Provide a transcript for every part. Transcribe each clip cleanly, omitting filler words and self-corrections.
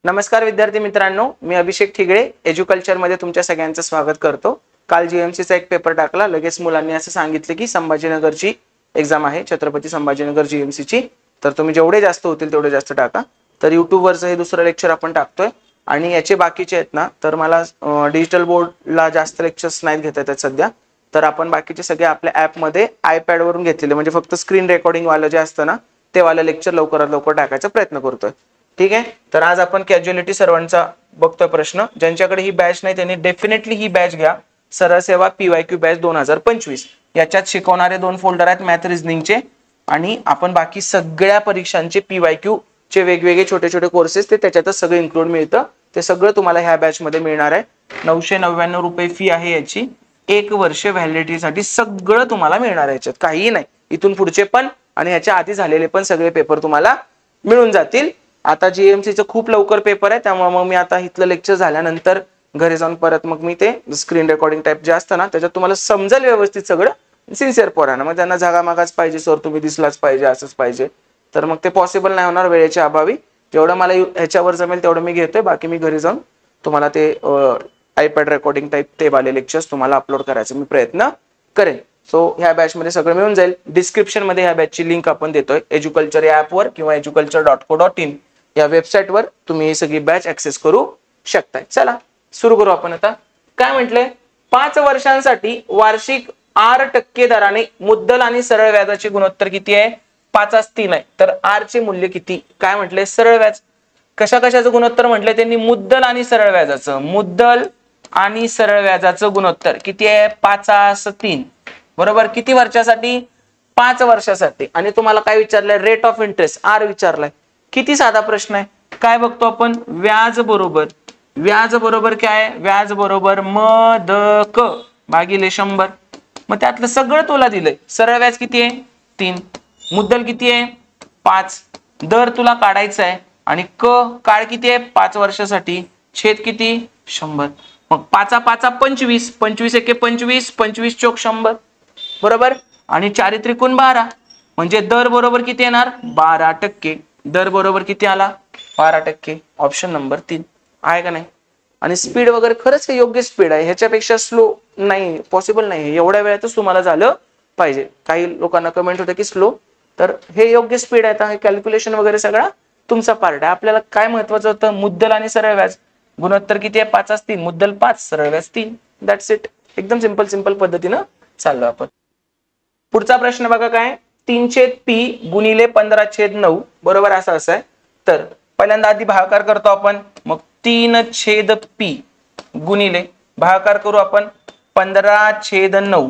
नमस्कार विद्यार्थी मित्रांनो, मी अभिषेक ठिगळे एज्युकल्चर मध्ये तुमच्या सगळ्यांचं स्वागत करतो। काल जीएमसीचा एक पेपर टाकला, लगेच मुलांनी असं सांगितलं की संभाजीनगरची एग्जाम आहे, छत्रपती संभाजीनगर जीएमसीची, तर तुम्ही जेवढे जास्त होतील तेवढे जास्त टाका। तर YouTube वरचं हे दुसरं लेक्चर आपण टाकतोय आणि याचे बाकीचे आहेत ना, तर मला डिजिटल बोर्डला जास्त लेक्चर्स नाही घेता येतात सध्या, तर आपण बाकीचे सगळे आपल्या ऍप मध्ये आयपॅड वरून घेतलेले, म्हणजे फक्त स्क्रीन रेकॉर्डिंग वाला जे असतं ना ते वाला लेक्चर लवकरात लवकर टाकायचा प्रयत्न करतोय। ठीक आहे, तर आज आपण कॅज्युअलिटी सर्वांचा बघतोय प्रश्न। ज्यांच्याकडे ही बॅच नाही त्यांनी डेफिनेटली ही बॅच घ्या, सरळ सेवा PYQ बॅच 2025। याच्यात शिकवणारे दोन फोल्डर आहेत मॅथ रिझनिंगचे, आणि आपण बाकी सगळ्या परीक्षांचे PYQ चे वेगवेगळे छोटे छोटे कोर्सेस ते त्याच्यातच सगळं इन्क्लूड मिळतं। ते सगळं तुम्हाला ह्या बॅच मध्ये मिळणार आहे। 999 रुपये फी आहे याची, 1 वर्ष व्हॅलिडिटी साठी सगळं तुम्हाला मिळणार आहे, याच्यात काहीही नाही। इथून पुढचे पण आणि ह्याच्या आधी झालेले पण सगळे पेपर तुम्हाला मिळून जातील। आता जीएमसीचं खूप लवकर पेपर आहे, त्यामुळे मग मी आता इथलं लेक्चर झाल्यानंतर घरी जाऊन परत मग मी ते स्क्रीन रेकॉर्डिंग टाइप जे असतं ना त्याच्यात तुम्हाला समजेल व्यवस्थित सगळं सिन्सिअर पोरांना। मग त्यांना जागामागाच पाहिजे, सर तुम्ही दिसलाच पाहिजे, असंच पाहिजे, तर मग ते पॉसिबल नाही होणार वेळेच्या अभावी। जेवढं मला ह्याच्यावर जमेल तेवढं मी घेतोय, बाकी मी घरी जाऊन तुम्हाला ते आयपॅड रेकॉर्डिंग टाइप ते वाले लेक्चर्स तुम्हाला अपलोड करायचा मी प्रयत्न करेन। सो ह्या बॅच मध्ये सगळं मिळून जाईल। डिस्क्रिप्शन मध्ये ह्या बॅचची लिंक आपण देतोय, एज्युकल्चर या ॲपवर किंवा educulture.co.in या वेबसाईटवर तुम्ही ही सगळी बॅच ऍक्सेस करू शकताय। चला सुरू करू आपण आता। काय म्हटलंय, 5 वर्षांसाठी वार्षिक 8% दराने मुद्दल आणि सरळ व्याजाचे गुणोत्तर किती आहे? 5:3 आहे। तर R चे मूल्य किती? काय म्हटलंय, सरळ व्याज कशा कशाचं गुणोत्तर म्हटलंय त्यांनी? मुद्दल आणि सरळ व्याजाचं। मुद्दल आणि सरळ व्याजाचं गुणोत्तर किती आहे? 5:3 बरोबर। किती वर्षासाठी? 5 वर्षासाठी। आणि तुम्हाला काय विचारलंय? रेट ऑफ इंटरेस्ट R विचारलाय। किती साधा प्रश्न आहे। काय बघतो आपण? व्याज बरोबर काय आहे? व्याज बरोबर मदक भागिले 100। मग त्यातलं सगळं तुला दिलंय। सरळ व्याज किती आहे? 3, मुद्दल किती आहे? 5, दर तुला काढायचा आहे, आणि काळ किती आहे? 5 वर्षासाठी, छेद किती? 100। मग 5 25, 25 एके 25, 25 चोक 100 बरोबर। आणि 4 त्रिकोण 12, म्हणजे दर बरोबर किती येणार? 12%। दर बरोबर किती आला? 12%। ऑप्शन नंबर 3 आहे का नाही? आणि स्पीड वगैरे खरंच हे योग्य स्पीड आहे, ह्याच्यापेक्षा स्लो नाही, पॉसिबल नाही। एवढ्या वेळातच तुम्हाला झालं पाहिजे। काही लोकांना कमेंट होते की स्लो, तर हे योग्य स्पीड आहे। आता कॅल्क्युलेशन वगैरे सगळा तुमचा पार्ट आहे। आपल्याला काय महत्वाचं होतं? मुद्दल आणि सरळ व्याज। गुणोत्तर किती आहे? 5:3, मुद्दल 5, सरळ व्याज 3, दॅट्स इट। एकदम सिंपल पद्धतीनं चाललो आपण। पुढचा प्रश्न बघा काय? 3/p गुणिले 15/9 बरोबर असं आहे। तर पहिल्यांदा आधी भागाकार करतो आपण, मग 3/p गुणिले भागाकार करू आपण 15/9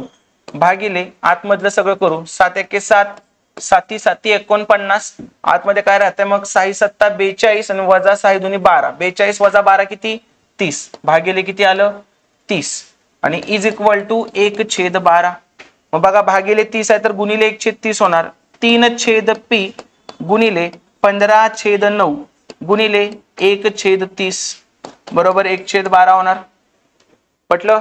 भागिले आतमधलं सगळं करू 7 एके 7, 7 7 49, आतमध्ये काय राहतंय मग 6 7 42 आणि वजा 6 2 12, 42 वजा 12 किती? 30 भागिले किती आलं? 30, आणि इज इक्वल टू 1/12। मग बघा भागिले 30 आहे तर गुणिले 1/30 होणार। 3/p गुणिले 15/9 गुणिले 1/30 बरोबर 1/12 होणार। पटलं?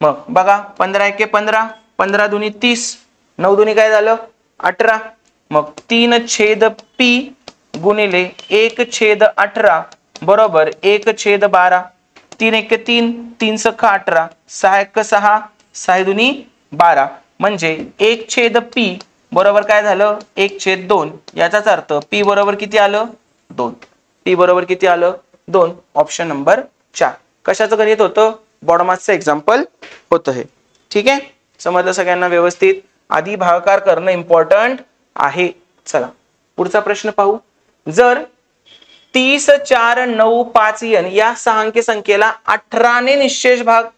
मग बघा 15 एके 15, 15 दुनी 30, 9 दुनी काय झालं? 18। मग 3/p गुणिले 1/18 बरोबर 1/12। 3 एके 3, 3 सख 18, 6 एक 6, 6 दुनी 12, म्हणजे 1/p बरोबर काय झालं? 1/2। याचाच अर्थ p बरोबर किती आलं? 2। p बरोबर किती आलं? 2। Option number 4। कशाचं गणित होतं? बॉडमासचं एक्झाम्पल होतं हे। ठीक आहे, समजलं सगळ्यांना व्यवस्थित? आधी भागाकार करणं इम्पॉर्टंट आहे। चला पुढचा प्रश्न पाहू। जर 30 4 9 5 n या 6 अंकी संख्येला 18 ने निशेष भाग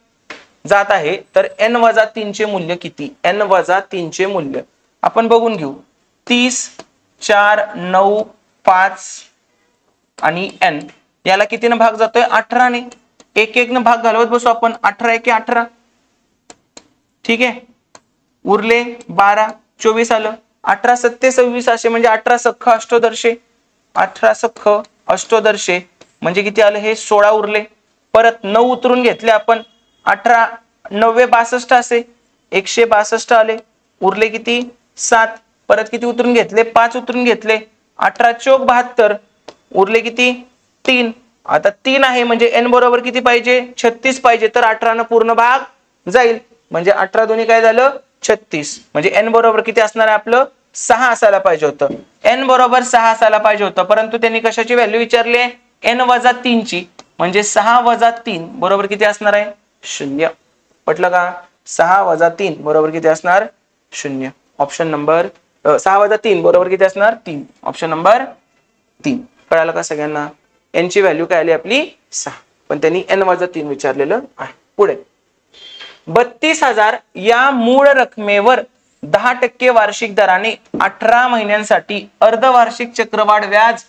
जात आहे, तर n-3 चे मूल्य किती? n-3 चे मूल्य आपण बघून घेऊ। 30 4 9 5 आणि n याला कितीने भाग जातोय? 18 ने। एक एक न भाग घालवत बसू आपण। 18 एके 18, ठीक आहे, उरले 12, 24 आलं। 18 7 26 असे, म्हणजे 18 सख्ख अष्टोदर्शे, 18 सख्ख अष्टोदर्शे म्हणजे किती आलं? हे 16 उरले। परत 9 उतरून घेतले आपण, 18 9 62 असे, 162 आले, उरले किती? 7। परत किती उतरून घेतले? 5 उतरून घेतले, 18 चोक 72, उरले किती? 3। आता 3 आहे म्हणजे n बरोबर किती पाहिजे 36 पाहिजे, तर 18 न पूर्ण भाग जाईल म्हणजे 18 दोन्ही काय झालं 36, म्हणजे n बरोबर किती असणार आहे आपलं 6 असायला पाहिजे होतं. n बरोबर 6 असायला पाहिजे होतं, परंतु त्यांनी कशाची व्हॅल्यू विचारली आहे n-3 ची, म्हणजे 6-3 बरोबर किती असणार आहे 0. पटलं का? 6-3 बरोबर किती असणार 0. ऑप्शन नंबर 6-3 बरोबर किती असणार 3. Option number 3. कळालं का सगळ्यांना? n ची व्हॅल्यू काय आली आपली 6, पण त्यांनी n-3 विचारलेलं आहे. पुढे 32,000 या मूळ रकमेवर 10% वार्षिक दराने 18 महिन्यांसाठी अर्धवार्षिक चक्रवाढ व्याज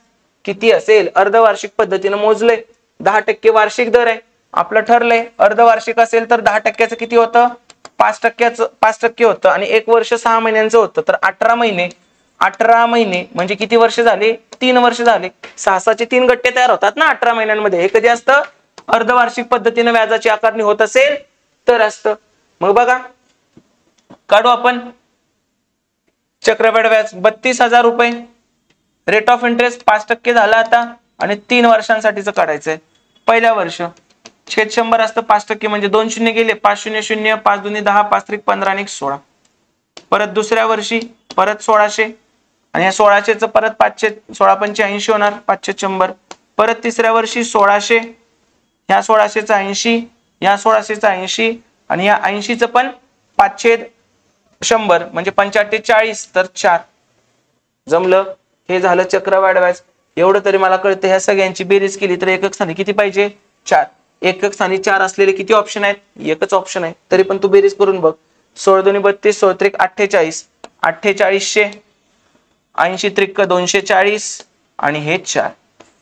किती असेल? अर्धवार्षिक पद्धतीने मोजलंय, 10% वार्षिक दर आहे आपलं, ठरलंय अर्धवार्षिक असेल तर 10%चं किती होतं 5% होतं, आणि 1 वर्ष 6 महिन्यांचं होतं, तर 18 महिने म्हणजे किती वर्ष झाले 3 वर्ष झाले. 6चे 3 गट्टे तयार होतात ना 18 महिन्यांमध्ये. हे कधी असतं अर्धवार्षिक पद्धतीने व्याजाची आकारणी होत असेल तर असतं. मग बघा काढू आपण चक्रवाढ व्याज 32,000 रुपये, रेट ऑफ इंटरेस्ट 5% झाला आता, आणि 3 वर्षांसाठीच काढायचंय. पहिल्या वर्ष छेद 100 असतं, 5% म्हणजे 2 शून्य गेले, 5 शून्य शून्य, 5 दुनी 10, 5 त्रिक 15 आणि 16. परत दुसऱ्या वर्षी परत 1600, आणि या 1600चं परत 16-5 होणार, 500 परत तिसऱ्या वर्षी 1600, ह्या 1600चा 80, या 1600चा 80, आणि या 80चं पण 5/100 म्हणजे 45 तर 4. जमलं? हे झालं चक्रवाढ व्याज. एवढं तरी मला कळतं, ह्या सगळ्यांची बेरीज केली तर एकक स्थानी किती पाहिजे 4. एकक स्थानी 4 असलेले किती ऑप्शन आहेत? एकच ऑप्शन आहे, तरी पण तू बेरीज करून बघ. 16 दुनी 32, 16 त्रिक 48, 4800, 80 त्रिक 240, आणि हे 4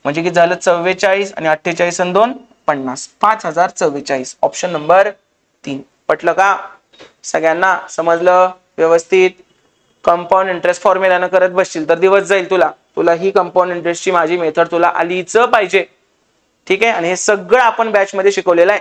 म्हणजे किती झालं 44, आणि 48 आणि 2 50, 5044. Option number 3. पटलं का? सगळ्यांना समजलं व्यवस्थित? कंपाऊंड इंटरेस्ट फॉर्म्युलानं करत बसशील तर दिवस जाईल तुला ही कंपाऊंड इंटरेस्टची माझी मेथड तुला आलीच पाहिजे. ठीक आहे, आणि हे सगळं आपण बॅच मध्ये शिकवलेलं आहे.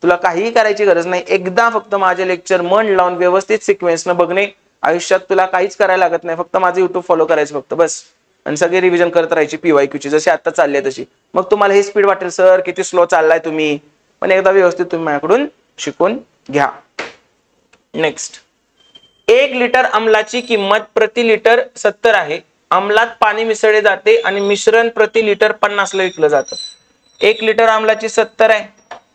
तुला काहीही करायची गरज नाही, एकदा फक्त माझे लेक्चर मन लावून व्यवस्थित सिक्वेन्सनं बघणे. आयुष्यात तुला काहीच करायला लागत नाही, फक्त माझं युट्यूब फॉलो करायचं फक्त बस, आणि सगळे रिव्हिजन करत राहायची PYQ ची जशी आता चालली आहे तशी. मग तुम्हाला हे स्पीड वाटेल सर किती स्लो चाललाय तुम्ही, पण एकदा व्यवस्थित तुम्ही माझ्याकडून शिकून घ्या. नेक्स्ट, 1 लिटर अमलाची किंमत प्रति लिटर 70 आहे. अमलात पाणी मिसळले जाते आणि मिश्रण प्रति लिटर 50 ला विकलं जातं. 1 लिटर अमलाची 70 आहे,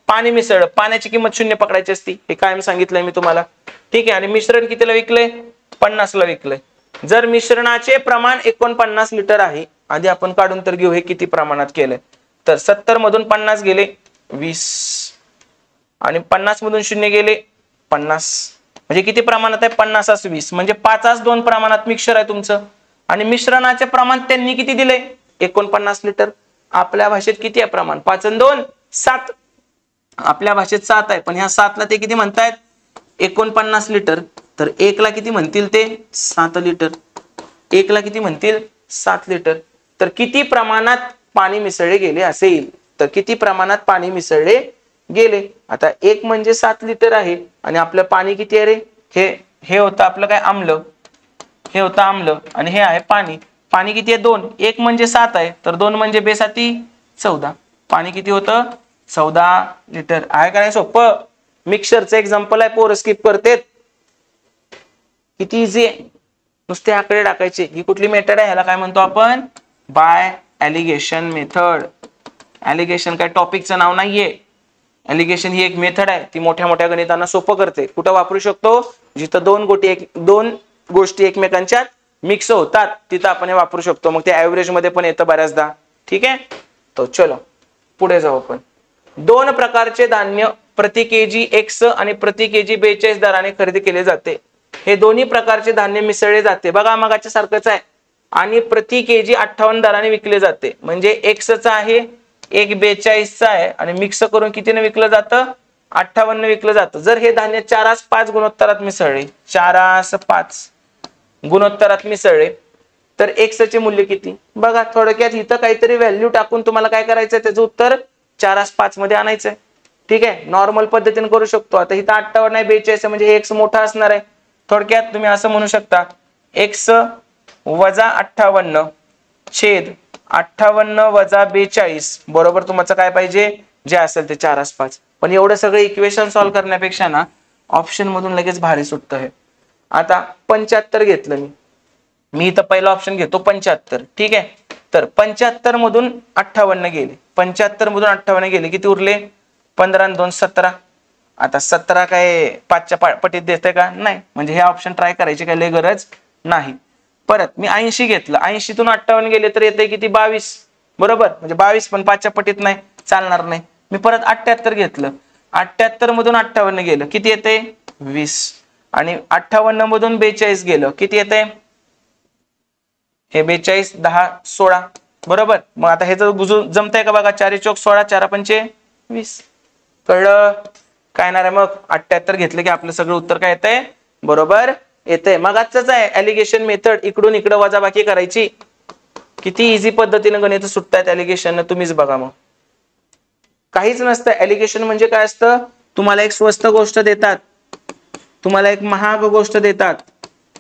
पाणी मिसळलं, पाण्याची किंमत 0 पकडायची असती, हे कायम सांगितलंय मी तुम्हाला. ठीक आहे, आणि मिश्रण कितीला विकलंय 50 ला विकलंय. जर मिश्रणाचे प्रमाण 49 लिटर आहे, आधी आपण काढून तर घेऊ हे किती प्रमाणात केलंय. तर 70 मधून 50 गेले 20, आणि 50 मधून 0 गेले 50, म्हणजे किती प्रमाणात आहे 50 20, म्हणजे 5-2 प्रमाणात मिक्सर आहे तुमचं. आणि मिश्रणाचे प्रमाण त्यांनी किती दिले 49 लिटर. आपल्या भाषेत किती आहे प्रमाण 5-2 7, आपल्या भाषेत 7 आहे, पण ह्या 7 ला ते किती म्हणतायत 49 लिटर. तर 1 ला किती म्हणतील ते 7 लिटर. 1 ला किती म्हणतील 7 लिटर. तर किती प्रमाणात पाणी मिसळले गेले असेल, तर किती प्रमाणात पाणी मिसळले गेले. आता 1 म्हणजे 7 लिटर आहे, आणि आपलं पाणी किती आहे रे, हे होतं आपलं काय आम्ल, हे होतं आम्ल, आणि हे आहे पाणी. पाणी किती आहे 2, 1 म्हणजे 7 आहे, तर 2 म्हणजे बेसाती 14. पाणी किती होतं 14 लिटर. आहे का नाही सोपं? मिक्सरचं एक्झाम्पल आहे, पोरं स्किप करतेत. किती इझी आहे, नुसते आकडे टाकायचे. ही कुठली मेथड आहे, ह्याला काय म्हणतो आपण बाय एलिगेशन मेथड. एलिगेशन काय टॉपिकचं नाव नाहीये. एलिगेशन ही एक मेथड आहे, ती मोठ्या मोठ्या गणितांना सोपं करते. कुठं वापरू शकतो, जिथं दोन गोष्टी एकमेकांच्या मिक्स होतात तिथं आपण हे वापरू शकतो. मग ते ऍव्हरेज मध्ये पण येतं बऱ्याचदा. ठीक आहे, तो चलो पुढे जाऊ आपण. 2 प्रकारचे धान्य प्रति केजी X आणि प्रति केजी 42 दराने खरेदी केले जाते. हे दोन्ही प्रकारचे धान्य मिसळले जाते, बघा मगाच्या सारखंच आहे, आणि प्रति केजी 58 दराने विकले जाते. म्हणजे Xचा आहे, एक 42चा आहे, आणि मिक्स करून कितीने विकलं जातं 58 विकलं जातं. जर हे धान्य 4:5 गुणोत्तरात मिसळले, 4:5 गुणोत्तरात मिसळले, तर Xचे मूल्य किती. बघा थोडक्यात इथं काहीतरी व्हॅल्यू टाकून तुम्हाला काय करायचंय, त्याचं उत्तर 4:5 मध्ये आणायचंय. ठीक आहे, नॉर्मल पद्धतीने करू शकतो. आता इथं 58 नाही 42 आहे, म्हणजे X मोठा असणार आहे. थोडक्यात तुम्ही असं म्हणू शकता X - 58 छेद 58 वजा 42 बरोबर तुमचं काय पाहिजे, जे असेल ते 4/5. पण एवढं सगळं इक्वेशन सॉल्व्ह करण्यापेक्षा ना ऑप्शन मधून लगेच भारी सुटतं हे. आता 75 घेतलं मी इथं पहिला ऑप्शन घेतो 75. ठीक आहे, तर 75 मधून 58 गेले, 75 मधून 58 गेले, किती उरले, 15 आणि 2 17. आता 17 काय 5च्या पटीत देते का, नाही, म्हणजे हे ऑप्शन ट्राय करायची काही लय गरज नाही. परत मी 80 घेतलं, 80तून 58 गेले तर येते किती, 22 बरोबर, म्हणजे 22 पण 5च्या पटीत नाही, चालणार नाही. मी परत 78 घेतलं, 78 मधून 58 गेलं, किती येते 20, आणि 58 मधून 42 गेलं, किती येते हे 42 10 16 बरोबर. मग आता हे जर जमतंय का बघा, 4 चौक 16 4 पंचे 20. कळलं काय येणार आहे मग, 78 घेतलं की आपलं सगळं उत्तर काय येतंय, बरोबर येतंय. मग आजच आहे एलिगेशन मेथड, इकडून इकडे वजाबाकी करायची. किती इझी पद्धतीने गणित सुटतायत एलिगेशन, तुम्हीच बघा. मग काहीच नसतं. एलिगेशन म्हणजे काय असतं, तुम्हाला एक स्वस्त गोष्ट देतात, तुम्हाला एक महाग गोष्ट देतात,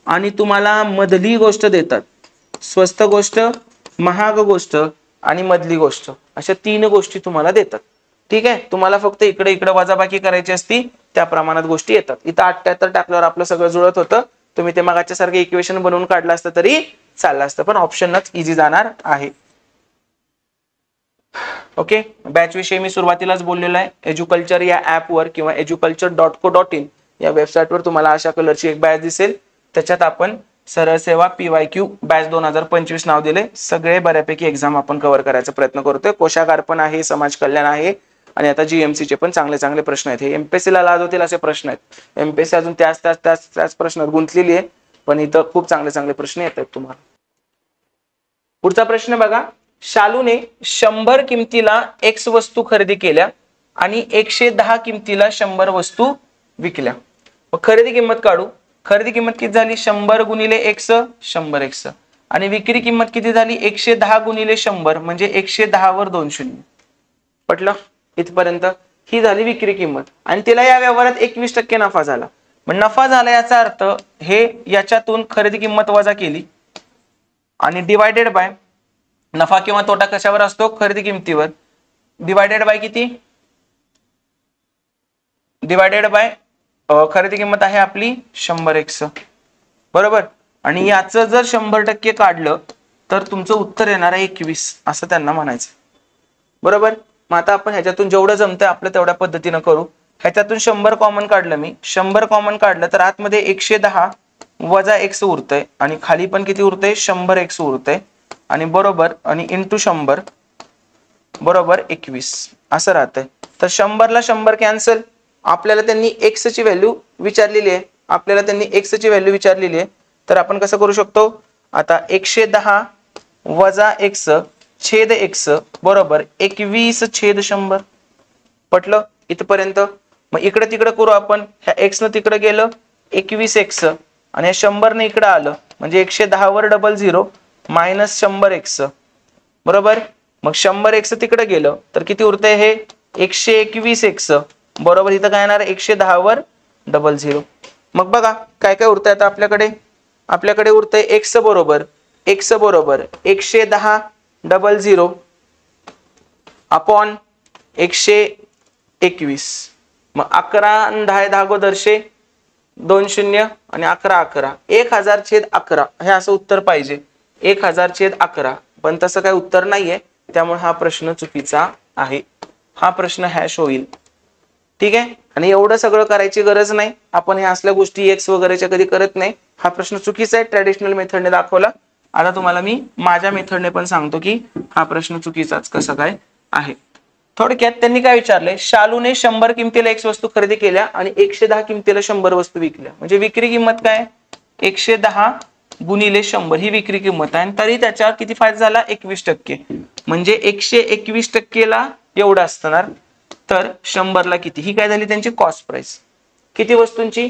आणि तुम्हाला मधली गोष्ट देतात. स्वस्त गोष्ट, महाग गोष्ट आणि मधली गोष्ट, अशा 3 गोष्टी तुम्हाला देतात. ठीक आहे, तुम्हाला फक्त इकडे इकडे वजाबाकी करायची असती, त्या प्रमाणात गोष्टी येतात. इथं 78 टाकल्यावर आपलं सगळं जुळत होतं. तुम्ही ते मागाच्या सारखे इक्वेशन बनवून काढलं असतं तरी चाललं असतं, पण ऑप्शनच इझी जाणार आहे. ओके, बॅच विषयी मी सुरुवातीलाच बोललेलो आहे. एज्युकल्चर या ऍपवर किंवा educulture.co.in या वेबसाईटवर तुम्हाला अशा कलरची एक बॅच दिसेल. त्याच्यात आपण सरळ सेवा PYQ बॅच 2025 नाव दिले. सगळे बऱ्यापैकी एक्झाम आपण कव्हर करायचा प्रयत्न करतोय. कोशागार पण आहे, समाज कल्याण आहे, आणि आता GMC चे पण चांगले चांगले प्रश्न आहेत. हे MPSC ला लाजवतील असे प्रश्न आहेत. MPSC अजून त्याच प्रश्नात गुंतलेली आहे, पण इथं खूप चांगले चांगले प्रश्न येत आहेत तुम्हाला. पुढचा प्रश्न बघा, शालूने 100 किमतीला X वस्तू खरेदी केल्या आणि 110 किमतीला 100 वस्तू विकल्या. मग खरेदी किंमत काढू. खरेदी किंमत किती झाली, 100 गुणिले X 100X, आणि विक्री किंमत किती झाली, 110 गुणिले 100 म्हणजे 110 वर 2 शून्य. पटलं इथपर्यंत. ही झाली विक्री किंमत, आणि तिला या व्यवहारात 21% नफा झाला. मग नफा झाला याचा अर्थ हे याच्यातून खरेदी किंमत वजा केली आणि डिवायडेड बाय नफा किंवा तोटा कशावर असतो, खरेदी किमतीवर, डिवायडेड बाय किती, डिवायडेड बाय खरेदी किंमत आहे आपली 100X बरोबर. आणि याचं जर 100% काढलं तर तुमचं उत्तर येणार आहे 21, असं त्यांना म्हणायचं बरोबर. मग आता आपण ह्याच्यातून जेवढं जमतंय आपलं तेवढ्या पद्धतीनं करू. ह्याच्यातून 100 कॉमन काढलं मी, 100 कॉमन काढलं तर आतमध्ये 110 वजा X उरतंय, आणि खाली पण किती उरतंय, 100X उरतंय, आणि बरोबर आणि इंटू 100 बरोबर 21 असं राहतंय. तर 100 ला 100 कॅन्सल. आपल्याला त्यांनी X ची व्हॅल्यू विचारलेली आहे, तर आपण कसं करू शकतो, आता 110 वजा X छेद X बरोबर 21/100. पटलं इथपर्यंत. मग इकडे तिकडे करू आपण, ह्या X न तिकडे गेलं 21X, आणि 100 ने इकडे आलं म्हणजे 110 वर 00 मायनस 100X बरोबर. मग 100X तिकडे गेलं तर किती उरतंय, हे 121X बरोबर. इथं काय येणार, 110 वर 00. मग बघा काय काय उरतंय आता आपल्याकडे उरतंय X बरोबर 110 00 अपॉन 121. मग 11 आणि 10 गोदरशे 2 शून्य आणि 11 11 1000/11 हे असं उत्तर पाहिजे, 1000/11. पण तसं काही उत्तर नाहीये, त्यामुळे हा प्रश्न चुकीचा आहे. हा प्रश्न हॅश होईल. ठीक आहे, आणि एवढं सगळं करायची गरज नाही. आपण हे असल्या गोष्टी X वगैरेच्या कधी करत नाही. हा प्रश्न चुकीचा आहे, ट्रॅडिशनल मेथडने दाखवला. आता तुम्हाला मी माझ्या मेथडने पण सांगतो की हा प्रश्न चुकीचाच कसं काय आहे. थोडक्यात त्यांनी काय विचारलंय, शालूने 100 किमतीला X वस्तू खरेदी केल्या आणि 110 किमतीला 100 वस्तू विकल्या. म्हणजे विक्री किंमत काय, 110 गुणिले 100 ही विक्री किंमत आहे, आणि तरी त्याच्यावर किती फायदा झाला, 21%. म्हणजे 121%ला एवढं असणार, तर 100 ला किती, ही काय झाली त्यांची कॉस्ट प्राइस. किती वस्तूंची,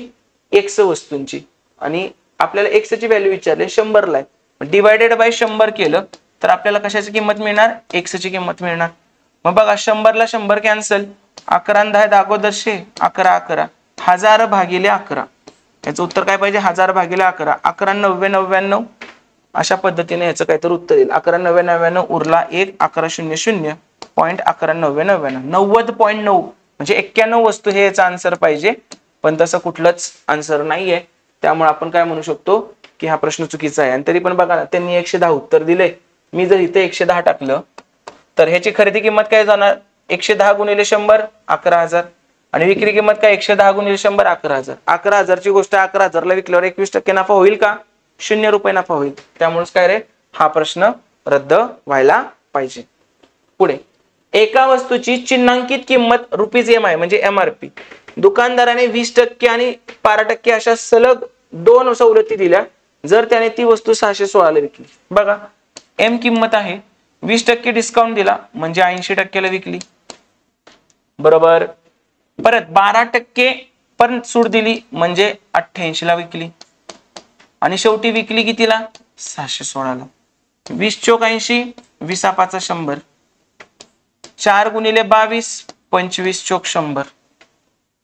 X वस्तूंची, आणि आपल्याला X ची व्हॅल्यू विचारली 100 ला आहे. डिवायडेड बाय 100 केलं तर आपल्याला कशाची किंमत मिळणार, X ची किंमत मिळणार. मग बघा 100 ला 100 कॅन्सल, 11 आणि 10 गोदरशे 11 11 1000/11. याचं उत्तर काय पाहिजे, 1000/11. 11 90 99 अशा पद्धतीने याचं काहीतरी उत्तर येईल. 11,99 उरला 1, 11,00.1199 90.9 म्हणजे 91 वस्तू हे याचा आन्सर पाहिजे, पण तसं कुठलंच आन्सर नाहीये. त्यामुळे आपण काय म्हणू शकतो की हा प्रश्न चुकीचा आहे. आणि तरी पण बघा ना, त्यांनी 110 उत्तर दिले. मी जर इथे 110 टाकलं तर ह्याची खरेदी किंमत काय जाणार, 110 गुणिले 100 11,000 आणि विक्री किंमत काय 110 गुणिले 100 11,000. 11,000 ची गोष्ट 11,000 ला विकल्यावर 21% नफा होईल का, 0 रुपये नफा होईल. त्यामुळेच काय रे, हा प्रश्न रद्द व्हायला पाहिजे. पुढे, एका वस्तूची चिन्हांकित किंमत ₹MI म्हणजे MRP दुकानदाराने 20% आणि 12% अशा सलग 2 सवलती दिल्या जर त्याने ती वस्तू 616 ला विकली. बघा, एम किंमत आहे, 20% डिस्काउंट दिला म्हणजे 80% ला विकली, बरोबर. परत 12% पण सूट दिली म्हणजे 88 ला विकली आणि शेवटी विकली कितीला, 616 ला. 20 चोक 80, 20 5 100, 4 गुणिले 22, 25 चोक 100.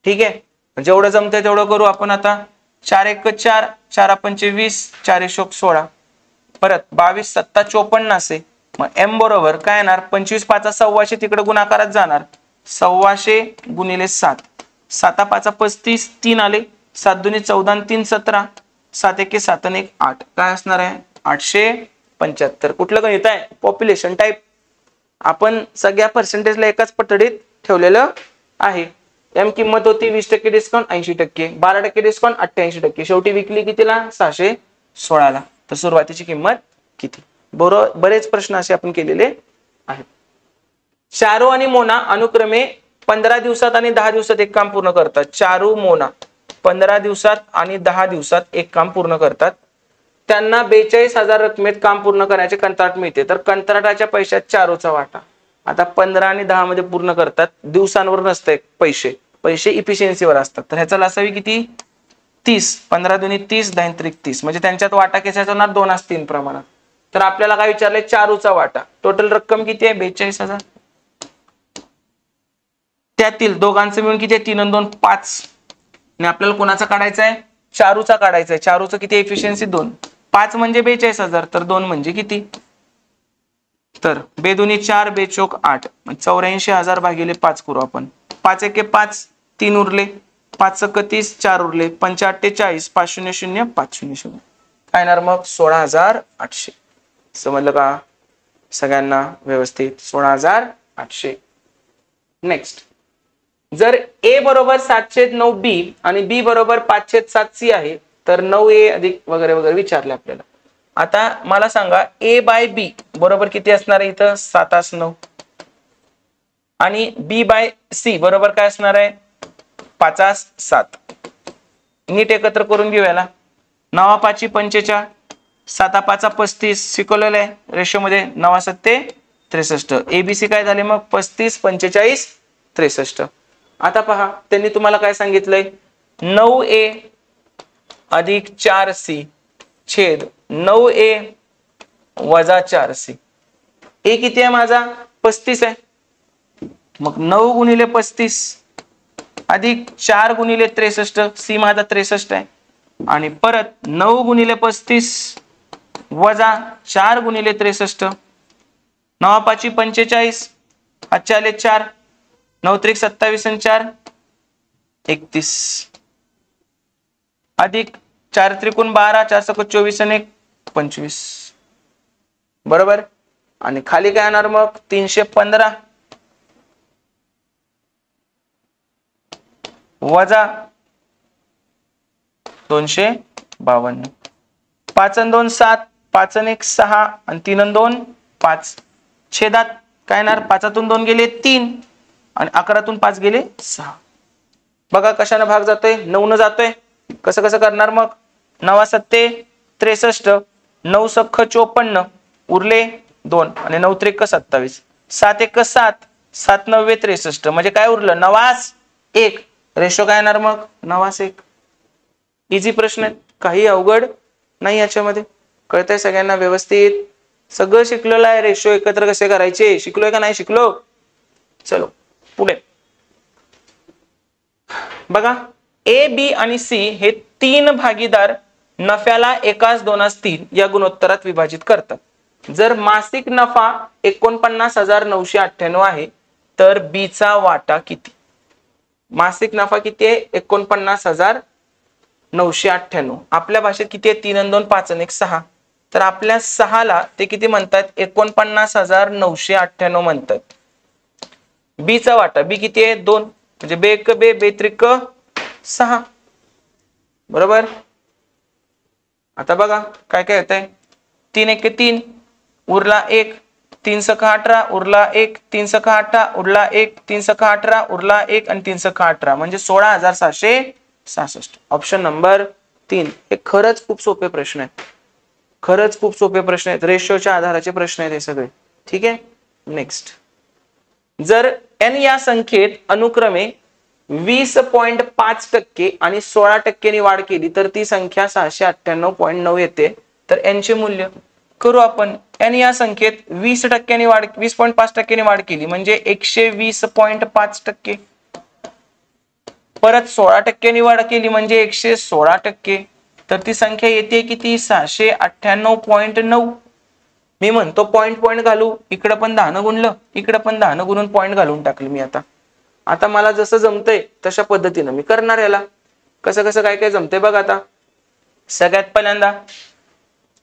ठीक आहे, जेवढं जमतंय तेवढं करू आपण आता. 4 1 4, 4 5 20, 4 चोक 16, परत 22 7 54 असे. मग एम बरोबर काय येणार, 25 5 125 तिकडे गुणाकारात जाणार, 125 गुणिले 7, 7 5 35, 3 आले, 7 2 14, 3 17, 7 1 7 1 8, काय असणार आहे 875. कुठलं गणित आहे, पॉप्युलेशन टाईप. आपण सगळ्या पर्सेंटेजला एकाच पठडीत ठेवलेलं आहे. एम किंमत होती 20% डिस्काउंट 80%, 12% डिस्काउंट 88%, शेवटी विकली कितीला, 616 ला. तर सुरुवातीची किंमत किती. बरोबर, बरेच प्रश्न असे आपण केलेले आहेत. चारू आणि मोना अनुक्रमे 15 दिवसात आणि 10 दिवसात एक काम पूर्ण करतात. चारू मोना 15 दिवसात आणि 10 दिवसात एक काम पूर्ण करतात. त्यांना 42,000 रकमेत काम पूर्ण करण्याचे कंत्राट मिळते. तर कंत्राटाच्या पैशात चारूचा वाटा. आता 15 आणि 10 मध्ये पूर्ण करतात, दिवसांवर नसते पैसे इफिशियन्सीवर असतात. तर ह्याचा असावी किती, 30, 15 दुनी 30, 10 त्रिक 30, म्हणजे त्यांच्यात वाटा कशाचा होणार, 2 आणि 3 प्रमाणात. तर आपल्याला काय विचारलंय, चारूचा वाटा. टोटल रक्कम किती आहे, 42,000. त्यातील दोघांचं मिळून किती आहे, 3 आणि 2 5. आणि आपल्याला कोणाचा काढायचा आहे, चारूचा काढायचा आहे. चारूचं किती एफिशियन्सी, 2. 5 म्हणजे 42,000, तर 2 म्हणजे किती, तर 2 दुनी 4, 2 चोक 8, 84,000 भागिले 5 करू आपण. 5 1 5, 3 उरले, 5 1 30, 4 उरले, 5 8 40, 5 0 0, 5 0 0, काय येणार मग 16,800. समजलं का सगळ्यांना व्यवस्थित, 16,800. नेक्स्ट, जर ए बरोबर 7/9b आणि बी बरोबर 5/7c आहे तर 9a अधिक वगैरे वगैरे विचारले आपल्याला. आता मला सांगा, a बाय बी बरोबर किती असणार आहे, इथं 7/9 आणि b बाय सी बरोबर काय असणार आहे, 5/7. नीट एकत्र करून घेऊया. 9 5 45, 7 5 35 शिकवलेलं आहे रेशो मध्ये, 9 7 63. एबीसी काय झाले मग, 35 45 63. आता पहा, त्यांनी तुम्हाला काय सांगितलंय, 9a अधिक 4c छेद 9a वजा 4c. ए किती आहे माझा, 35 आहे. मग 9 गुणिले 35 अधिक 4 गुणिले 63, सी माझा 63 आहे. आणि परत 9 गुणिले 35 वजा 4 गुणिले 63, 9 5 45, 4 4, 9 त्रिक 27 आणि 4 31, अधिक 4 त्रिकोण 12, 4 सक 24 आणि 1 25, बरोबर. आणि खाली काय येणार मग, 315 वजा 252. 5 आणि 2 7, 5 आणि 1 6 आणि 3 आणि 2 5. छेदात काय येणार, 5तून 2 गेले 3 आणि 11तून 5 गेले 6. बघा कशाने भाग जातोय, 9 न जातोय. कसं कसं करणार मग, 9 7 63, 9 सख्ख 54 उरले 2 आणि 9 त्रिक 27, 7 1 7, 7 9 63, म्हणजे काय उरलं 9/1. रेशो काय येणार मग, 9/1. इझी प्रश्न आहे, काही अवघड नाही याच्यामध्ये. कळतंय सगळ्यांना व्यवस्थित, सगळं शिकलेलं आहे. रेशो एकत्र कसे करायचे शिकलोय का नाही शिकलो. चलो पुढे बघा, ए बी आणि सी हे 3 भागीदार नफ्याला एकास दोनास तीन या गुणोत्तरात विभाजित करतात। जर मासिक नफा 49,998 आहे तर बी चा वाटा किती? मासिक नफा किती आहे? 49,998। आपल्या भाषेत किती आहे? 3 आणि 2 5 आणि 1 6। तर आपल्या 6 ला ते किती म्हणतात? 49,998 म्हणतात। बी चा वाटा, बी किती आहे? 2, म्हणजे बे एक बे, बे त्रिक 6, बरोबर। आता बघा काय काय होतंय, 3 1 3 उरला 1, 3 सक 18 उरला 1, 3 सक 18 उरला 1, 3 सक 18 उरला 1 आणि 3 सक 18 म्हणजे 16,766। Option number 3। हे खरंच खूप सोपे प्रश्न आहेत, खरंच खूप सोपे प्रश्न आहेत, रेशोच्या आधाराचे प्रश्न आहेत हे सगळे, ठीक आहे। नेक्स्ट, जर n या संख्येत अनुक्रमे 20.5% आणि 16% नी वाढ केली तर ती संख्या 698.9 येते। तर n चे मूल्य करू आपण। n या संख्येत 20% वाढ 20.5% वाढ केली म्हणजे 120.5%, परत 16% वाढ केली म्हणजे 116%, तर ती संख्या येते किती? 698.9। मी म्हणतो पॉइंट पॉइंट घालू, इकडे पण 10 गुणलं, इकडे पण 10 गुणून पॉइंट घालून टाकले मी। आता मला जसं जमतंय तशा पद्धतीनं मी करणार याला। कसं कसं काय काय जमतंय बघ। आता सगळ्यात पहिल्यांदा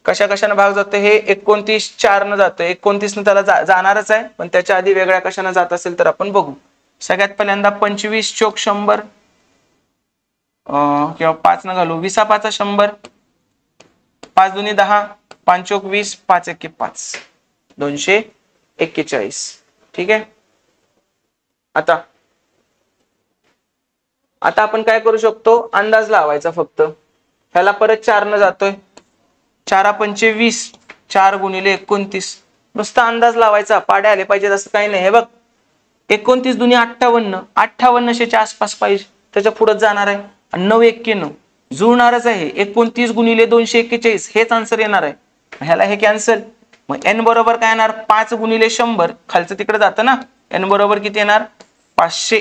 कशा कशाने भाग जातो? हे 29 4 न जातं, 29 न त्याला जाणारच आहे, पण त्याच्या आधी वेगळ्या कशाने जात असेल तर आपण बघू। सगळ्यात पहिल्यांदा 25 चोक 100 किंवा 5 न घालू, 20 5 100, 5 दुनी 10, 5 चोक 20, 5 एके 5, 241, ठीक आहे। आता आपण काय करू शकतो? अंदाज लावायचा फक्त। ह्याला परत 4 न जातोय, 4 पंचे 20, 4 गुणिले 29, नुसता अंदाज लावायचा, पाडे आले पाहिजेत असं काही नाही। हे बघ 29 दुनी 58, 5800च्या आसपास पाहिजे, त्याच्या पुढे जाणार आहे। आणि 9 91 जुळणारच आहे, 29 गुणिले 241 हेच आन्सर येणार आहे। ह्याला हे कॅन्सल, मग n बरोबर काय येणार? 5 गुणिले 100, खालचं तिकडे जातं ना, n बरोबर किती येणार? 500।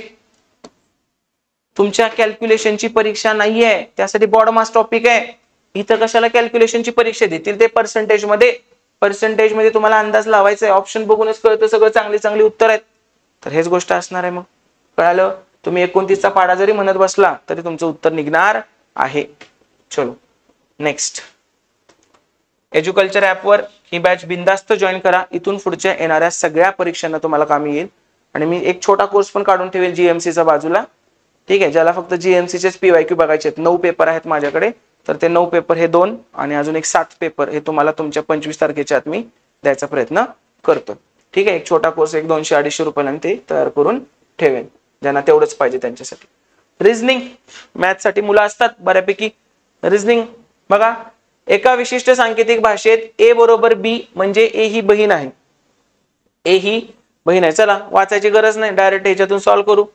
तुमच्या कॅल्क्युलेशनची परीक्षा नाहीये, त्यासाठी बॉर्ड मास टॉपिक आहे। इथं कशाला कॅल्क्युलेशनची परीक्षा देतील? ते पर्सेंटेज मध्ये तुम्हाला अंदाज लावायचा आहे। ऑप्शन बघूनच कळतं सगळं चांगली चांगली उत्तर आहेत, तर हेच गोष्ट असणार आहे। मग कळालं? तुम्ही 29 चा पाडा जरी म्हणत बसला तरी तुमचं उत्तर निघणार आहे। चलो नेक्स्ट, एज्युकल्चर ऍपवर ही बॅच बिंदास्त जॉईन करा, इथून पुढच्या येणाऱ्या सगळ्या परीक्षांना तुम्हाला कामी येईल। आणि मी एक छोटा कोर्स पण काढून ठेवेल जीएमसीचा बाजूला, ठीक आहे, ज्याला फक्त जीएमसीचेच पीवायक्यू बघायचे आहेत। 9 पेपर आहेत माझ्याकडे, तर ते 9 पेपर हे 2 आणि अजून एक 7 पेपर हे तुम्हाला तुमच्या 25 तारखेच्या आत मी द्यायचा प्रयत्न करतो, ठीक आहे। एक छोटा कोर्स एक 200-250 रुपयाला ते तयार करून ठेवेन, ज्यांना तेवढंच पाहिजे त्यांच्यासाठी। रिझनिंग मॅथ साठी मुलं असतात बऱ्यापैकी। रिझनिंग बघा, एका विशिष्ट सांकेतिक भाषेत ए बरोबर बी म्हणजे ए ही बहीण आहे, ए ही बहीण आहे। चला वाचायची गरज नाही, डायरेक्ट ह्याच्यातून सॉल्व्ह करू।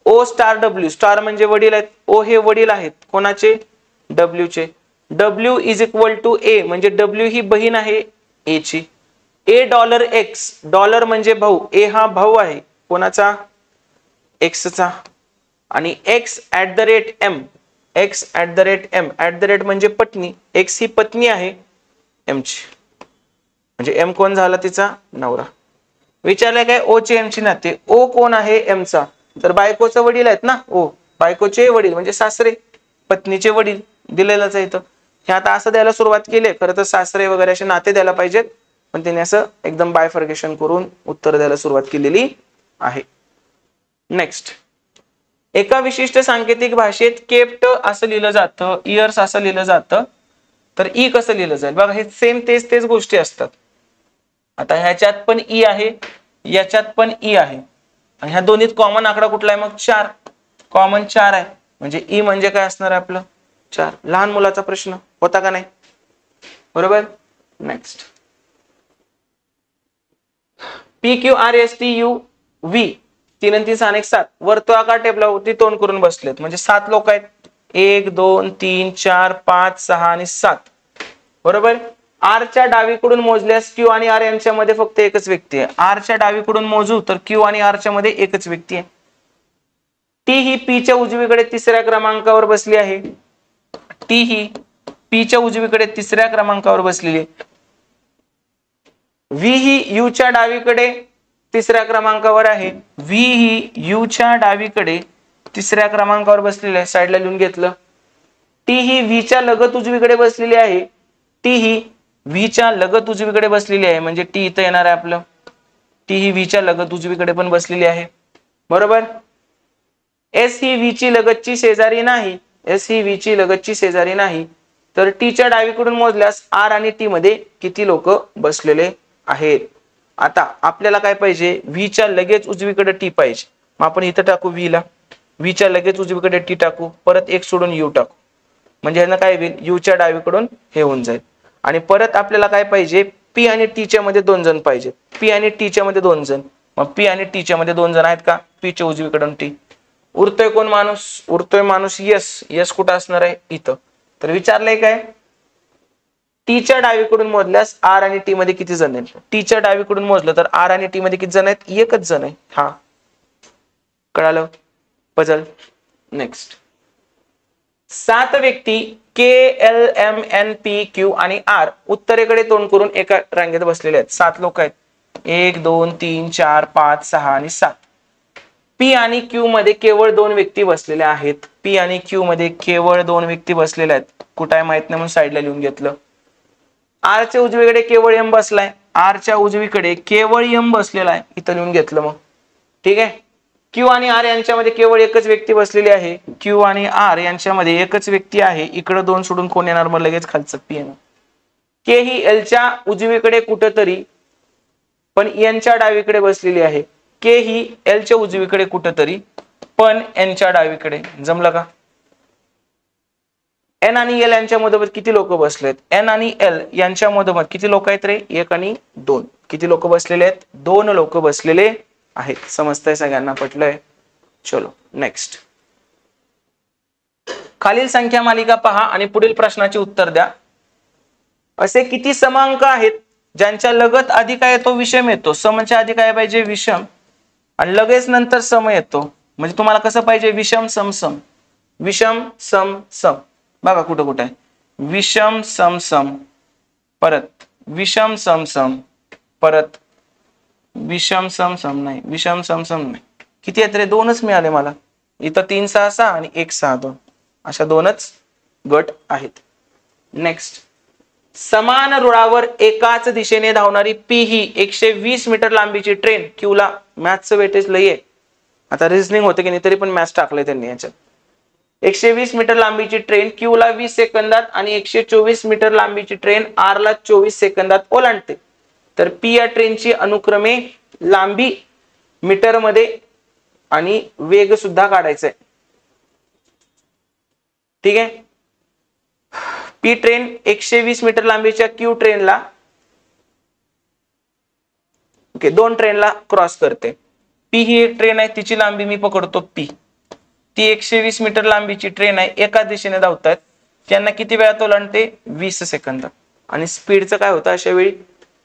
ओ स्टार डब्ल्यू, स्टार म्हणजे वडील आहेत, ओ हे वडील आहेत कोणाचे? डब्ल्यू चे। डब्ल्यू इज इक्वल टू ए म्हणजे डब्ल्यू ही बहीण आहे ए ची। ए डॉलर एक्स, डॉलर म्हणजे भाऊ, ए हा भाऊ आहे कोणाचा? एक्स चा। आणि x at the rate m, x at the rate m, at the rate म्हणजे पत्नी, एक्स ही पत्नी आहे एम ची, म्हणजे एम कोण झाला? तिचा नवरा। विचारलं काय? ओ चे एम ची नाते, ओ कोण आहे? एम चा, तर बायकोचे वडील आहेत ना ओ, बायकोचे वडील म्हणजे सासरे, पत्नीचे वडील दिलेलंच आहे इथं। हे आता असं द्यायला सुरुवात केली, खरं तर सासरे वगैरे असे नाते द्यायला पाहिजेत, पण त्यांनी असं एकदम बायफर्गेशन करून उत्तर द्यायला सुरुवात केलेली आहे। नेक्स्ट, एका विशिष्ट सांकेतिक भाषेत केप्ट असं लिहिलं जातं, इयर्स असं लिहिलं जातं, तर ई कसं लिहिलं जाईल? बघा हे सेम तेच गोष्टी असतात। आता ह्याच्यात पण ई आहे, याच्यात पण ई आहे, आणि ह्या दोन्हीत कॉमन आकडा कुठला आहे? मग 4, कॉमन 4 आहे, म्हणजे ई म्हणजे काय असणार आहे आपलं? 4। लहान मुलाचा प्रश्न होता का नाही? बरोबर। Next, P Q R S T U V 3 आणि 3 6 आणि 7 वर्तुळाकार टेबलावरती तोंड करून बसलेत, म्हणजे 7 लोक आहेत, 1 2 3 4 5 6 आणि 7, बरोबर। आर च्या डावीकडून मोजल्यास क्यू आणि आर यांच्यामध्ये फक्त एकच व्यक्ती आहे। आर च्या डावीकडून मोजू तर क्यू आणि आर च्या मध्ये एकच व्यक्ती आहे। टी ही पी च्या उजवीकडे 3ऱ्या क्रमांकावर बसली आहे, टी ही पी च्या उजवीकडे तिसऱ्या क्रमांकावर बसलेली आहे. व्ही ही यू च्या डावीकडे तिसऱ्या क्रमांकावर आहे. व्ही ही यू च्या डावीकडे तिसऱ्या क्रमांकावर बसलेली आहे. साईडला लिहून घेतलं. टी ही व्ही च्या लगत उजवीकडे बसलेली आहे. टी ही व्ही च्या लगत उजवीकडे बसलेली आहे, म्हणजे टी इथं येणार आहे आपलं. टी ही व्ही च्या लगत उजवीकडे पण बसलेली आहे, बरोबर. एस ही व्ही ची लगतची शेजारी नाही. एस ही व्ही ची लगतची शेजारी नाही. तर टी च्या डावीकडून मोजल्यास आर आणि टी मध्ये किती लोक बसलेले आहेत. आता आपल्याला काय पाहिजे, व्ही च्या लगेच उजवीकडे टी पाहिजे. मग आपण इथं टाकू व्ही ला. व्ही च्या लगेच उजवीकडे टी टाकू, परत एक सोडून यू टाकू, म्हणजे यांना काय होईल, यू च्या डावीकडून हे होऊन जाईल. आणि परत आपल्याला काय पाहिजे, पी आणि टी च्या मध्ये 2 जण पाहिजे. पी आणि टी च्या मध्ये 2 जण. मग पी आणि टी च्या मध्ये 2 जण आहेत का, पी च्या उजवीकडून टी. उरतोय कोण माणूस, उरतोय माणूस यस. यस कुठं असणार आहे, इथं. तर विचारलंय काय, टी च्या डावीकडून मोजल्यास आर आणि टी मध्ये किती जण आहेत. टी च्या डावीकडून मोजलं तर आर आणि टी मध्ये किती जण आहेत, एकच जण आहे. हा कळालं पजल. नेक्स्ट, 7 व्यक्ती K L M N P Q आणि आर उत्तरेकडे तोंड करून एका रांगेत बसलेले आहेत. 7 लोक आहेत. 1 2 3 4 5 6 आणि 7. पी आणि क्यू मध्ये केवळ 2 व्यक्ती बसलेल्या आहेत. पी आणि क्यू मध्ये केवळ 2 व्यक्ती बसलेल्या आहेत. कुठं आहे माहित नाही म्हणून साईडला लिहून घेतलं. आर च्या उजवीकडे केवळ एम बसलाय. आर च्या उजवीकडे केवळ एम बसलेला आहे, इथं लिहून घेतलं. मग ठीक आहे. क्यू आणि आर यांच्यामध्ये केवळ एकच व्यक्ती बसलेली आहे. क्यू आणि आर यांच्यामध्ये एकच व्यक्ती आहे. इकडे 2 सोडून कोण येणार, मग लगेच खालचं पी येणार. के ही एल च्या उजवीकडे कुठंतरी पण एन च्या डावीकडे बसलेली आहे. के ही एल च्या उजवीकडे कुठंतरी पण एन च्या डावीकडे. जमलं का. एन आणि एल यांच्या मधोमध किती लोक बसलेत, एन आणि एल यांच्या मधोमध किती लोक आहेत रे, 1 आणि 2. किती लोक बसलेले आहेत, 2 लोक बसलेले आहेत. समजतंय सगळ्यांना, पटलंय. चलो नेक्स्ट. खालील संख्या मालिका पहा आणि पुढील प्रश्नाचे उत्तर द्या. असे किती समांक आहेत ज्यांच्या लगत आधी काय येतो, विषम येतो. समच्या आधी काय पाहिजे, विषम, आणि लगेच नंतर सम येतो. म्हणजे तुम्हाला कसं पाहिजे, विषम सम सम, विषम सम सम. बघा कुठं कुठं आहे, विषम सम सम, परत विषम सम सम, परत विषम सम सम नाही, विषम सम सम नाही. किती आहेत रे, 2च मिळाले मला. इथं 3 6 6 आणि 1 6 2 अशा 2च गट आहेत. नेक्स्ट, समान रुळावर एकाच दिशेने धावणारी पी ही 120 मीटर लांबीची ट्रेन क्यू ला, मॅथ्सचं वेटेज लई आहे. आता रिझनिंग होते की नाही, तरी पण मॅथ्स टाकलंय त्यांनी याच्यात. 120 मीटर लांबीची ट्रेन क्यू ला 20 सेकंदात आणि 124 मीटर लांबीची ट्रेन आर ला 24 सेकंदात ओलांडते. तर पी या ट्रेनची अनुक्रमे लांबी मीटर मध्ये आणि वेग सुद्धा काढायचा आहे. ठीक आहे. पी ट्रेन 120 मीटर लांबीच्या क्यू ट्रेनला, ओके, 2 ट्रेनला क्रॉस करते. पी ही एक ट्रेन आहे, तिची लांबी मी पकडतो पी. ती 120 मीटर लांबीची ट्रेन आहे, एका दिशेने धावतात. त्यांना किती वेळात ओलांडते, 20 सेकंद. आणि स्पीडचं काय होतं अशा वेळी,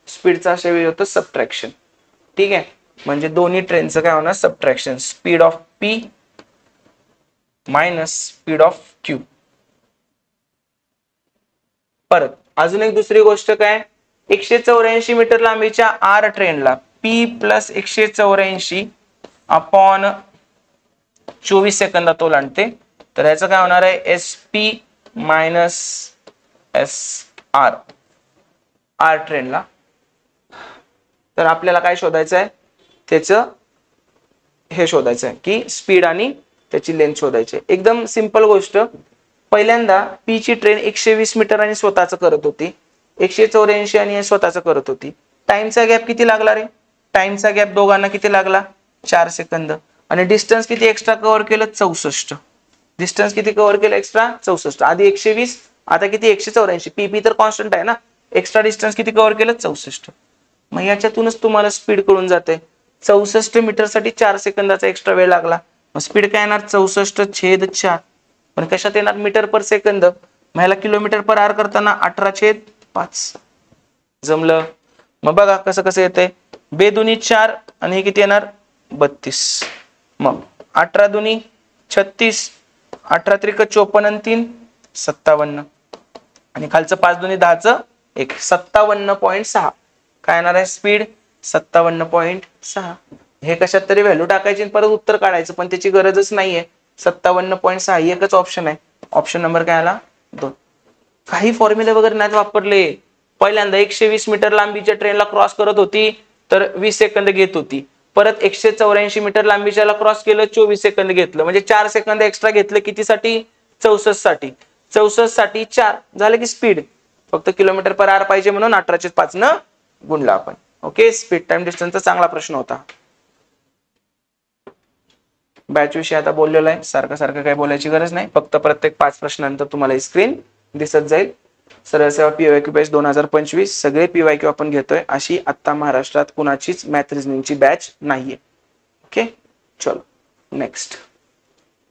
स्पीडचं अशा वेळी होतं सबट्रॅक्शन. ठीक आहे. म्हणजे दोन्ही ट्रेनचं काय होणार, subtraction. Speed of P minus speed of Q. परत अजून एक दुसरी गोष्ट काय, 184 मीटर लांबीच्या आर ट्रेनला पी प्लस 184 अपॉन 24 सेकंदात ओलांडते. तर याचं काय होणार आहे, S P minus S R, R ट्रेनला. तर आपल्याला काय शोधायचं आहे, त्याचं हे शोधायचं आहे की स्पीड आणि त्याची लेंथ शोधायची. एकदम सिंपल गोष्ट. पहिल्यांदा पी ची ट्रेन 120 मीटर आणि स्वतःच करत होती, 184 आणि स्वतःच करत होती. टाइमचा गॅप किती लागला रे, टाइमचा गॅप दोघांना किती लागला, 4 सेकंद. आणि डिस्टन्स किती एक्स्ट्रा कव्हर केलं, 64. डिस्टन्स किती कव्हर केलं एक्स्ट्रा, 64. आधी 120, आता किती 184. पी तर कॉन्स्टंट आहे ना, एक्स्ट्रा डिस्टन्स किती कव्हर केलं, 64. मग याच्यातूनच तुम्हाला स्पीड कळून जाते. 64 मीटर साठी 4 सेकंदाचा एक्स्ट्रा वेळ लागला. मग स्पीड काय येणार, 64/4. पण कशात येणार, मीटर पर सेकंद. ह्याला किलोमीटर पर आवर करताना 18/5. जमलं. मग बघा कसं कसं येतंय, 2 दुनी 4 आणि हे किती येणार, 32. मग 18 दुनी 36, 18 त्रिक 54 आणि 3 57. आणि खालचं 5 दुनी 10चं 1, 57.6 काय येणार आहे स्पीड 57.6. हे कशात तरी व्हॅल्यू टाकायची परत उत्तर काढायचं, पण त्याची गरजच नाहीये. 57.6 एकच ऑप्शन आहे. ऑप्शन नंबर काय आला 2. काही फॉर्म्युले वगैरे नाहीत वापरले. पहिल्यांदा 120 मीटर लांबीच्या ट्रेनला क्रॉस करत होती तर 20 सेकंद घेत होती. परत 184 मीटर लांबीच्याला क्रॉस केलं 24 सेकंद घेतलं, म्हणजे 4 सेकंद एक्स्ट्रा घेतलं. कितीसाठी 64 साठी. 64 साठी 4 झालं की स्पीड. फक्त किलोमीटर पर आवर पाहिजे म्हणून 18/5 न गुणला आपण. ओके, स्पीड टाइम डिस्टन्सचा चांगला प्रश्न होता. बॅच विषयी आता बोललेलो आहे, सारखं सारखं काही बोलायची गरज नाही. फक्त प्रत्येक 5 प्रश्नानंतर तुम्हाला स्क्रीन दिसत जाईल. सरळ सेवा पीवायक्यू बॅच 2025 सगळे पीवायक्यू आपण घेतोय. अशी आता महाराष्ट्रात कुणाचीच मॅथ रिझनिंगची बॅच नाहीये. ओके, चलो नेक्स्ट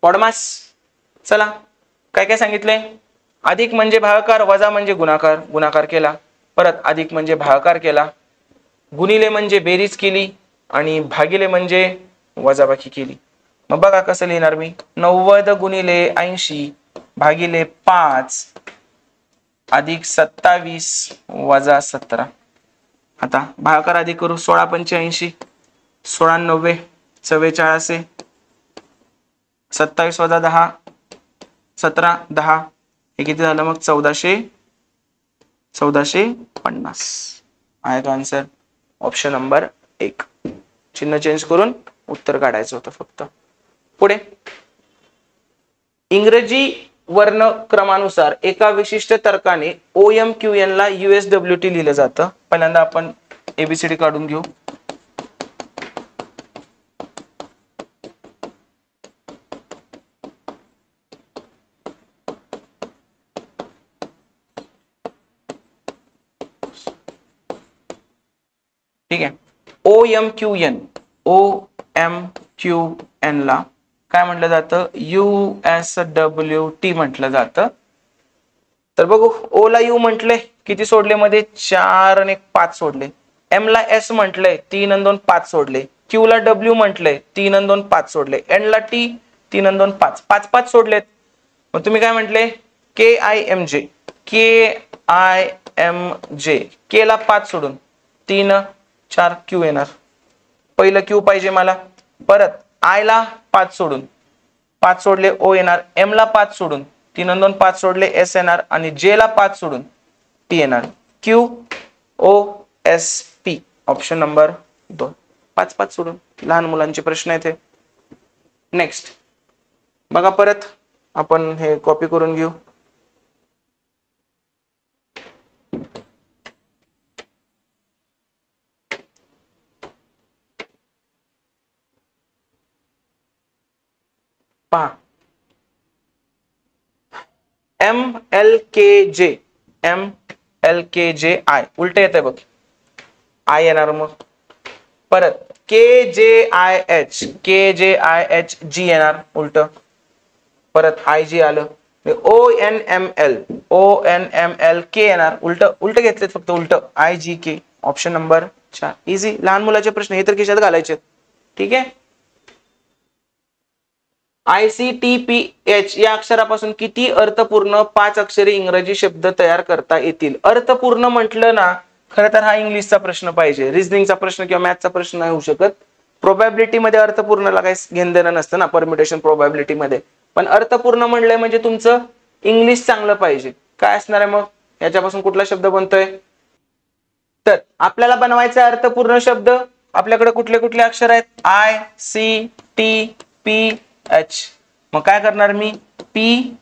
पॉडमास. चला काय काय सांगितलंय. अधिक म्हणजे भागाकार, वजा म्हणजे गुणाकार, गुणाकार केला. परत अधिक म्हणजे भागाकार केला, गुणिले म्हणजे बेरीज केली आणि भागिले म्हणजे वजाबाकी केली. मग बघा कसं लिहिणार मी. 90 गुणिले 80 भागिले 5 अधिक 27 वजा 17. आता भागाकार आधी करू. 16 85 16 90 44 27 वजा 10 17 10 हे किती झालं मग 1450 आहे का आन्सर. Option number 1. चिन्ह चेंज करून उत्तर काढायचं होतं फक्त. पुढे इंग्रजी वर्ण क्रमानुसार एका विशिष्ट तर्काने OMQN ला USWT लिहिलं जातं. पहिल्यांदा आपण ABCD काढून घेऊ. ठीक आहे. OMQN ला काय म्हटलं जातं USWT म्हटलं जातं. तर बघू, ओ ला यू म्हटले किती सोडले मध्ये 4 आणि 5 सोडले. एम ला एस म्हटले 3 आणि 2 5 सोडले. क्यू ला डब्ल्यू म्हटले 3 आणि 2 5 सोडले. एन ला टी 3 आणि 2 5 5 5 सोडलेत. मग तुम्ही काय म्हटले KIMJ के ला 5 सोडून 3 4 क्यू येणार. पहिलं क्यू पाहिजे मला. परत आय ला 5 सोडून 5 सोडले ओ येणार. एम ला 5 सोडून 3 आणि 2 5 सोडले एस येणार आणि जे ला 5 सोडून टी येणार. QOSP option number 2. 5 5 सोडून लहान मुलांचे प्रश्न आहेत हे. नेक्स्ट बघा, परत आपण हे कॉपी करून घेऊ. पहा MLKJ उलट येत आहे बघ. आय येणार मग. परत KJIH येणार उलट. परत IG आलं. ONML K येणार उलट. उलट घेतलेत फक्त उलट. IGK option number 4. इझी. लहान मुलाचे प्रश्न हे तर खिशात घालायचे. ठीक आहे. ICTPH या अक्षरापासून किती अर्थपूर्ण 5 अक्षरी इंग्रजी शब्द तयार करता येतील. अर्थपूर्ण म्हटलं ना, खरं तर हा इंग्लिशचा प्रश्न पाहिजे. रिझनिंगचा प्रश्न किंवा मॅथचा प्रश्न नाही होऊ शकत. प्रोबॅबिलिटी मध्ये अर्थपूर्णला काही घेणं देणं नसतं ना, परम्युटेशन प्रोबॅबिलिटी मध्ये. पण अर्थपूर्ण म्हणलंय म्हणजे तुमचं इंग्लिश चांगलं पाहिजे. काय असणार आहे मग, याच्यापासून कुठला शब्द बनतोय. तर आपल्याला बनवायचा अर्थपूर्ण शब्द. आपल्याकडे कुठले कुठले अक्षर आहेत. ICTPH. मग काय करणार मी PITCH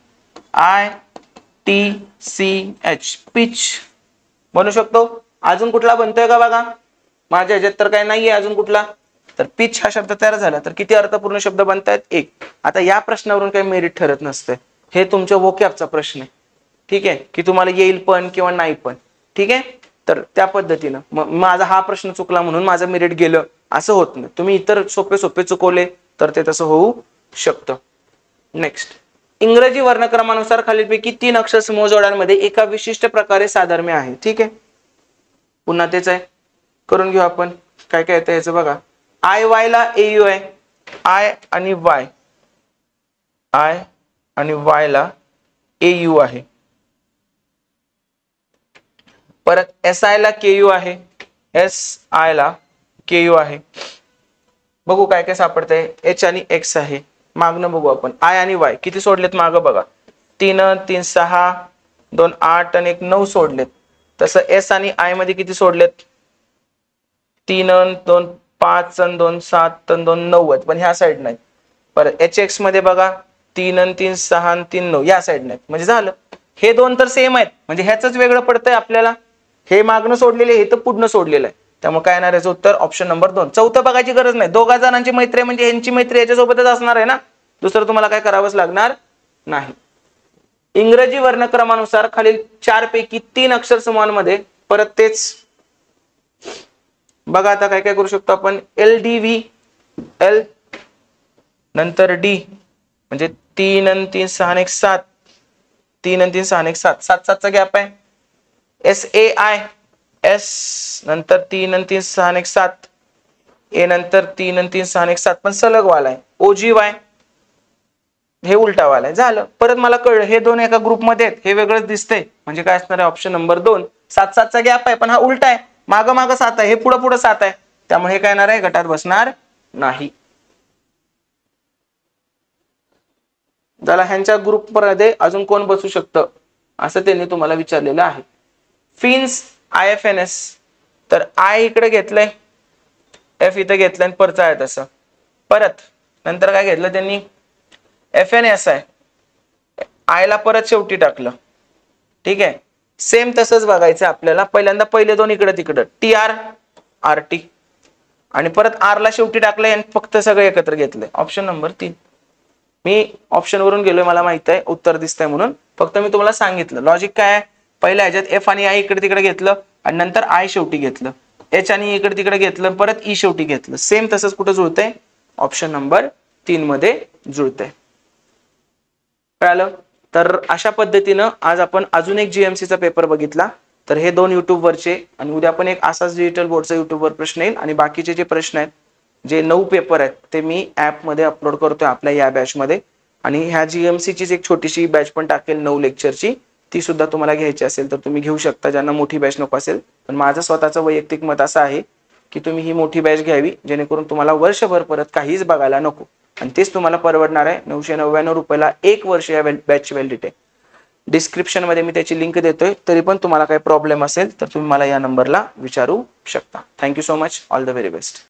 पिच बनू शकतो. अजून कुठला बनतोय का बघा. माझ्या ह्याच्यात तर काही नाहीये अजून कुठला. तर पिच हा शब्द तयार झाला तर किती अर्थपूर्ण शब्द बनतायत 1. आता या प्रश्नावरून काही मेरिट ठरत नसते. हे तुमच्या वोकॅबचा प्रश्न आहे. ठीक आहे, की तुम्हाला येईल पण किंवा नाही पण. ठीक आहे, तर त्या पद्धतीनं माझा हा प्रश्न चुकला म्हणून माझं मेरिट गेलं असं होत नाही. तुम्ही इतर सोपे सोपे चुकवले तर ते तसं होऊ शकतं. नेक्स्ट, इंग्रजी वर्णक्रमानुसार खालीलपैकी 3 अक्षर समूह जोड्यांमध्ये एका विशिष्ट प्रकारे साधर्म्य आहे. ठीक आहे, पुन्हा तेच आहे, करून घेऊ आपण. काय काय येतं याचं बघा. IY ला AU आहे. आय आणि वाय ला AU आहे. परत SI ला KU आहे, SI ला KU आहे. बघू काय काय सापडतंय. H आणि X आहे. मागणं बघू आपण. I आणि Y किती सोडलेत मागं बघा. 3 3 6 2 8 आणि 1 9 सोडलेत. तसं S आणि I मध्ये किती सोडलेत. 3 2 5 आणि 2 7 आणि 2 9 पण ह्या साइड नाही. परत HX मध्ये बघा 3 3 6 आणि 3 9 या साइड नाही. म्हणजे झालं. हे दोन तर सेम आहेत. म्हणजे ह्याच वेगळं पडतंय आपल्याला. हे मागणं सोडलेले, हे तर पुढनं सोडलेलं आहे. त्यामुळे काय येणार याचं उत्तर ऑप्शन नंबर 2. चौथं बघायची गरज नाही. दोघा जणांची मैत्री म्हणजे यांची मैत्री याच्यासोबतच असणार आहे ना. दुसरं तुम्हाला काय करावंच लागणार नाही. इंग्रजी वर्णक्रमानुसार खालील 4 पैकी 3 अक्षर समूहांमध्ये परत तेच बघा. आता काय काय करू शकतो आपण. LDV, L नंतर D म्हणजे 3 आणि 3 6 आणि 1 7, 3 आणि 3 6 आणि 1 7, 7 7 चा गॅप आहे. SAI, S नंतर 3 आणि 3 6 आणि 1 7, A नंतर 3 आणि 3 6 आणि 1 7 पण सलग वाला आहे. OGY हे उलटा वाला आहे. झालं. परत मला कळलं हे दोन एका ग्रुपमध्ये आहेत, हे वेगळंच दिसतंय. म्हणजे काय असणार आहे ऑप्शन नंबर 2. 7 7 चा गॅप आहे पण हा उलटा आहे. मागं मागं 7 आहे, हे पुढं पुढं 7 आहे. त्यामुळे हे काय येणार आहे गटात बसणार नाही. त्याला ह्यांच्या ग्रुपमध्ये अजून कोण बसू शकतं असं त्यांनी तुम्हाला विचारलेलं आहे. फिन्स IFNS तर I इकडे घेतलंय, F इथे घेतलंय आणि परचा आहे तसं. परत नंतर काय घेतलं त्यांनी FNS आहे, I ला परत शेवटी टाकलं. ठीक आहे. सेम तसंच बघायचं आपल्याला. पहिल्यांदा पहिले दोन इकडे तिकडं TR RT आणि परत R ला शेवटी टाकलंय आणि फक्त सगळं एकत्र घेतलंय. Option number 3. मी ऑप्शन वरून गेलोय, मला माहित आहे उत्तर दिसतंय म्हणून. फक्त मी तुम्हाला सांगितलं लॉजिक काय आहे. पहिल्या ह्याच्यात F आणि I इकडे तिकडे घेतलं आणि नंतर I शेवटी घेतलं. H आणि इकडे तिकडे घेतलं परत E शेवटी घेतलं. सेम तसंच कुठं जुळतंय ऑप्शन नंबर 3 मध्ये जुळतंय. कळालं. तर अशा पद्धतीनं आज आपण अजून एक GMC चा पेपर बघितला. तर हे 2 YouTube वरचे आणि उद्या पण एक असाच डिजिटल बोर्डचा YouTube वर प्रश्न येईल आणि बाकीचे जे प्रश्न आहेत जे 9 पेपर आहेत ते मी ऍप मध्ये अपलोड करतोय आपल्या या बॅच मध्ये. आणि ह्या GMC चीच एक छोटीशी बॅच पण टाकेल 9 लेक्चरची. ती सुद्धा तुम्हाला घ्यायची असेल तर तुम्ही घेऊ शकता, ज्यांना मोठी बॅच नको असेल. पण माझं स्वतःचं वैयक्तिक मत असं आहे की तुम्ही ही मोठी बॅच घ्यावी जेणेकरून तुम्हाला वर्षभर परत काहीच बघायला नको आणि तेच तुम्हाला परवडणार आहे. 999 रुपयाला 1 वर्ष या बॅचची व्हॅलिडिटी आहे. डिस्क्रिप्शन मध्ये मी त्याची लिंक देतोय. तरी पण तुम्हाला काही प्रॉब्लेम असेल तर तुम्ही मला या नंबरला विचारू शकता. Thank you so much. All the very best.